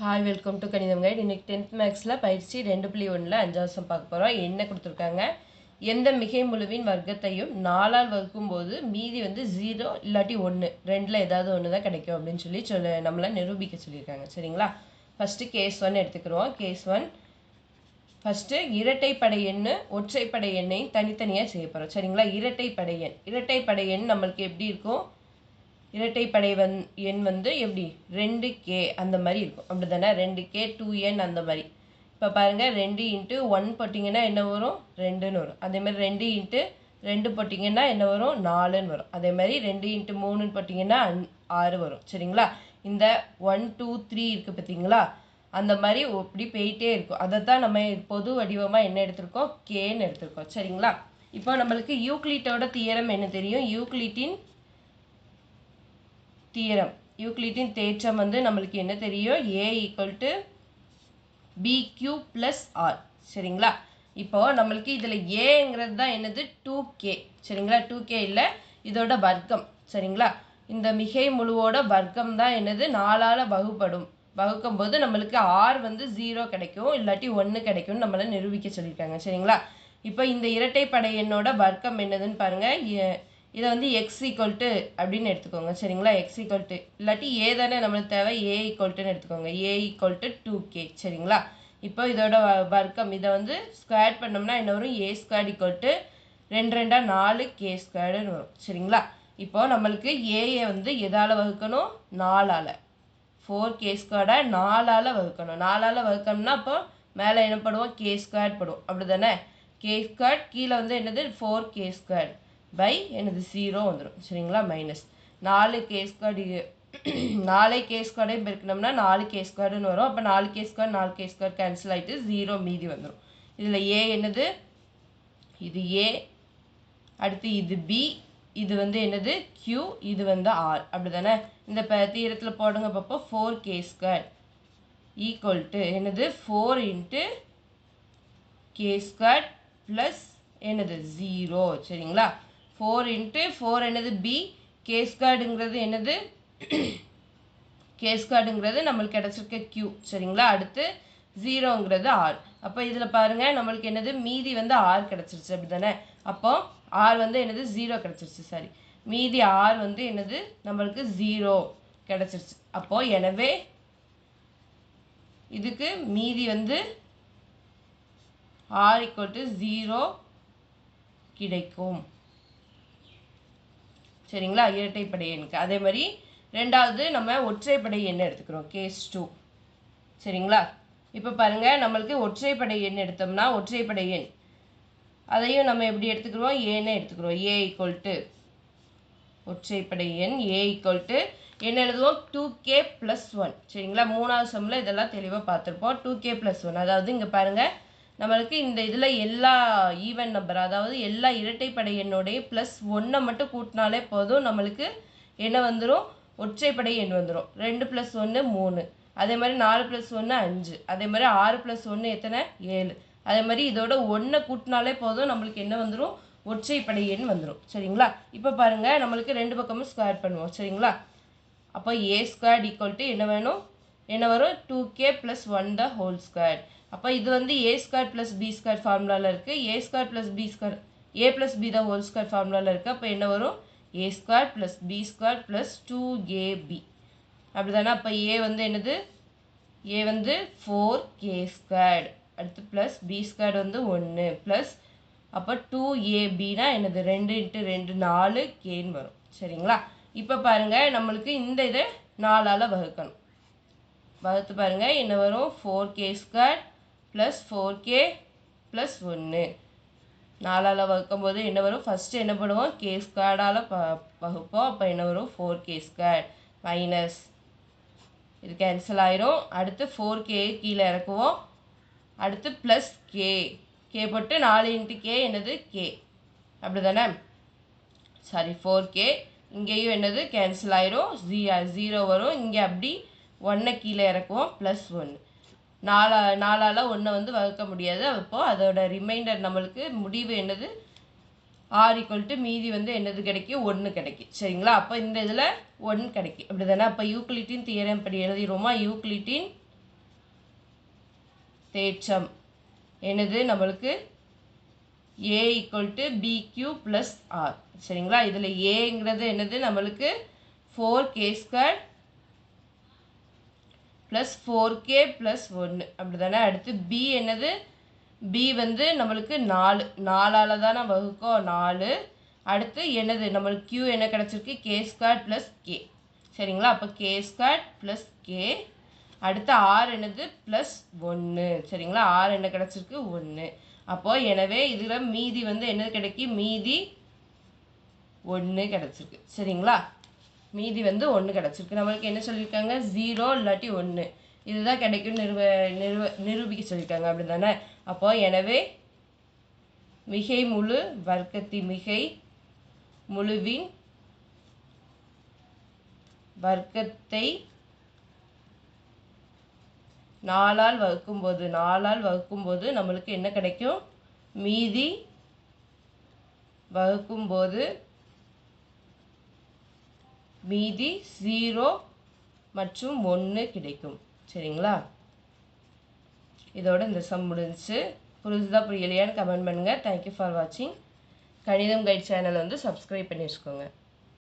Hi welcome to கணிதம் guide. இன்னைக்கு 10th மேக்ஸில் பயிற்சி 2.1ல் 5வது சம் பார்க்க போகிறோம். என்ன கொடுத்துருக்காங்க, எந்த மிகை முழுவின் வர்க்கத்தையும் 4ஆல் வகுக்கும்போது மீதி வந்து 0 இல்லாட்டி 1 ரெண்டில் ஏதாவது ஒன்று தான் கிடைக்கும் அப்படின்னு சொல்லி நம்மளை நிரூபிக்க சொல்லியிருக்காங்க. சரிங்களா? ஃபஸ்ட்டு கேஸ் 1 எடுத்துக்கிறோம். கேஸ் 1 ஃபஸ்ட்டு இரட்டைப்படை எண்ணு ஒற்றைப்படை எண்ணையும் தனித்தனியாக செய்ய போகிறோம். சரிங்களா? இரட்டைப்படை எண் நம்மளுக்கு எப்படி இருக்கும், இரட்டைப்படை எண் வந்து எப்படி 2k அந்த மாதிரி இருக்கும். அப்படி தானே, 2k 2n அந்த மாதிரி. இப்போ பாருங்கள், 2 × 1 போட்டிங்கன்னா என்ன வரும், 2ன்னு வரும். அதே மாதிரி 2 × 2 போட்டிங்கன்னா என்ன வரும், 4ன்னு வரும். அதே மாதிரி 2 × 3ன்னு போட்டிங்கன்னா 6 வரும். சரிங்களா? இந்த 1 2 3 இருக்குது பார்த்தீங்களா, அந்த மாதிரி இப்படி போயிட்டே இருக்கும். அதை தான் நம்ம பொது வடிவமாக என்ன எடுத்திருக்கோம், கேன்னு எடுத்திருக்கோம். சரிங்களா? இப்போ நம்மளுக்கு யூக்ளிட்டோட தியரம் என்ன தெரியும், யூக்ளிட்டின் தேற்றம் வந்து நம்மளுக்கு என்ன தெரியும், a = bq + r. சரிங்களா? இப்போ நம்மளுக்கு இதில் ஏங்கிறது தான் என்னது 2k. சரிங்களா? 2k இல்லை, இதோட வர்க்கம். சரிங்களா? இந்த மிகை முழுவோட வர்க்கம் தான் என்னது 4ஆல் வகுக்கும் போது நம்மளுக்கு r வந்து 0 கிடைக்கும் இல்லாட்டி 1 கிடைக்கும்னு நம்மளை நிரூபிக்க சொல்லியிருக்காங்க. சரிங்களா? இப்போ இந்த இரட்டைப்படை எண்ணோட வர்க்கம் என்னதுன்னு பாருங்கள். இதை வந்து x = அப்படின்னு எடுத்துக்கோங்க. சரிங்களா? x = இல்லாட்டி a தானே நம்மளுக்கு தேவை, a = எடுத்துக்கோங்க. a = 2k. சரிங்களா? இப்போ இதோட வர்க்கம் இதை வந்து ஸ்கொயர் பண்ணோம்னா என்ன வரும், a² = 2 2 4k² வரும். சரிங்களா? இப்போ நம்மளுக்கு ஏயை வந்து எதால் வகுக்கணும், 4ஆல். 4k² 4ஆல் வகுக்கணும். 4ஆல் வகுக்கணும்னா அப்போ மேலே என்ன பண்ணுவோம், k² போடுவோம். அப்படி தானே, k² கீழே வந்து என்னது 4k² பை என்னது 0 வந்துடும். சரிங்களா? மைனஸ் 4k², 4k² பெருக்கணும்னா 4k²ன்னு வரும். அப்போ 4k² 4k² கேன்சல் ஆகிட்டு 0 மீதி வந்துடும். இதில் a என்னது, இது a, அடுத்து இது b, இது வந்து என்னது q, இது வந்து r. அப்படி தானே, இந்த தீரத்தில் போடுங்க பார்ப்போ. 4k² = என்னது 4 × k² ப்ளஸ் என்னது 0. சரிங்களா? 4 × 4 என்னது b, k²ங்கிறது என்னது k²ங்கிறது நம்மளுக்கு கிடச்சிருக்க q. சரிங்களா? அடுத்து 0ங்கிறது r. அப்போ இதில் பாருங்கள், நம்மளுக்கு என்னது மீதி வந்து r கிடச்சிருச்சு. அப்படி தானே, அப்போ r வந்து என்னது 0 கிடச்சிருச்சு. சாரி, மீதி r வந்து என்னது நம்மளுக்கு 0 கிடச்சிருச்சு. அப்போது எனவே இதுக்கு மீதி வந்து r = 0 கிடைக்கும். சரிங்களா? இரட்டைப்படை எண்ணுக்கு. அதே மாதிரி ரெண்டாவது நம்ம ஒற்றைப்படை எண் எடுத்துக்கிறோம். கேஸ் 2. சரிங்களா? இப்போ பாருங்கள், நம்மளுக்கு ஒற்றைப்படை எண் எடுத்தோம்னா ஒற்றைப்படை எண் அதையும் நம்ம எப்படி எடுத்துக்கிறோம், ஏன்னு எடுத்துக்கிறோம். a = ஒற்றைப்படை எண் a = என்ன எழுதுவோம், 2k + 1. சரிங்களா? 3வது சம்மில் இதெல்லாம் தெளிவாக பார்த்துருப்போம். 2k + 1, அதாவது இங்கே பாருங்கள், நம்மளுக்கு இந்த இதில் எல்லா ஈவன் நம்பர், அதாவது எல்லா இரட்டைப்படை எண்ணோடைய +1 மட்டும் கூட்டினாலே போதும், நம்மளுக்கு என்ன வந்துடும், ஒற்றைப்படை எண் வந்துடும். 2 + 1 3, அதே மாதிரி 4 + 1 5, அதே மாதிரி 6 + 1 எத்தனை 7. அதே மாதிரி இதோட 1 கூட்டினாலே போதும், நம்மளுக்கு என்ன வந்துடும், ஒற்றைப்படை எண் வந்துடும். சரிங்களா? இப்போ பாருங்கள், நம்மளுக்கு ரெண்டு பக்கமும் ஸ்கொயர் பண்ணுவோம். சரிங்களா? அப்போ a² = என்ன வேணும், என்ன வரும், 2k + 1² அப்போ இது வந்து a² + b² ஃபார்முலாவில் இருக்குது. a² + b² a+b² ஃபார்முலாவில் இருக்குது. அப்போ என்ன வரும், a² + b² + 2ab. அப்படி தானே. அப்போ a வந்து என்னது, a வந்து 4k², அடுத்து ப்ளஸ் b² வந்து 1 ப்ளஸ் அப்போ 2abனா என்னது 2 × 2 4kன்னு வரும். சரிங்களா? இப்போ பாருங்கள், நம்மளுக்கு இந்த இதை 4ஆல் வகுக்கணும். வகுத்து பாருங்கள், என்ன வரும், 4k² + 4k + 1. 4ஆல் வகுக்கும் போது என்ன வரும், ஃபஸ்ட்டு என்ன பண்ணுவோம், k²ஆல் வகுப்போம். அப்போ என்ன வரும், 4k² மைனஸ் இது கேன்சல் ஆயிரும். அடுத்து 4k கீழே இறக்குவோம். அடுத்து ப்ளஸ் k போட்டு 4 × k என்னது k. அப்படி தானே, சாரி 4k, இங்கேயும் என்னது கேன்சல் ஆயிரும், 0 வரும். இங்கே அப்படி 1 கீழே இறக்குவோம், +1. 4ஆல் 1 வந்து வகுக்க முடியாது. அப்போது அதோட ரிமைண்டர் நம்மளுக்கு முடிவு என்னது, r = மீதி வந்து என்னது கிடைக்கும், 1 கிடைக்கும். சரிங்களா? அப்போ இந்த இதில் 1 கிடைக்கும். அப்படி தானே. அப்போ யூக்ளிட்டின் தியரம் படி எழுதிடுவோமா, யூக்ளிட்டின் தேற்றம் என்னது நம்மளுக்கு a = bq + r. சரிங்களா? இதில் ஏங்கிறது என்னது நம்மளுக்கு 4k² + 4k + 1 அப்படிதானே. அடுத்து b என்னது, b வந்து நம்மளுக்கு 4 4ஆல் தானே வகுக்கும் 4. அடுத்து என்னது நம்மளுக்கு q என்ன கிடச்சிருக்கு, k² + k. சரிங்களா? அப்போ k² + k. அடுத்து r என்னது +1. சரிங்களா? r என்ன கிடச்சிருக்கு 1. அப்போ எனவே இதில் மீதி வந்து என்னது கிடைக்கும், மீதி 1 கிடச்சிருக்கு. சரிங்களா? மீதி வந்து 1 கிடச்சிருக்கு. நம்மளுக்கு என்ன சொல்லியிருக்காங்க, 0 இல்லாட்டி 1 இதுதான் கிடைக்கும் நிரூபிக்க சொல்லியிருக்காங்க. அப்படி தானே. அப்போ எனவே மிகை முழு மிகை முழுவின் வர்க்கத்தை 4ஆல் வகுக்கும்போது நம்மளுக்கு என்ன கிடைக்கும், மீதி வகுக்கும்போது மீதி 0 மற்றும் 1 கிடைக்கும். சரிங்களா? இதோட இந்த சம் முடிஞ்சிச்சு. புரிஞ்சுதா புரியலையான்னு கமெண்ட் பண்ணுங்கள். தேங்க்யூ ஃபார் வாட்சிங். கணிதம் கைட் சேனலை வந்து சப்ஸ்கிரைப் பண்ணி வச்சுக்கோங்க.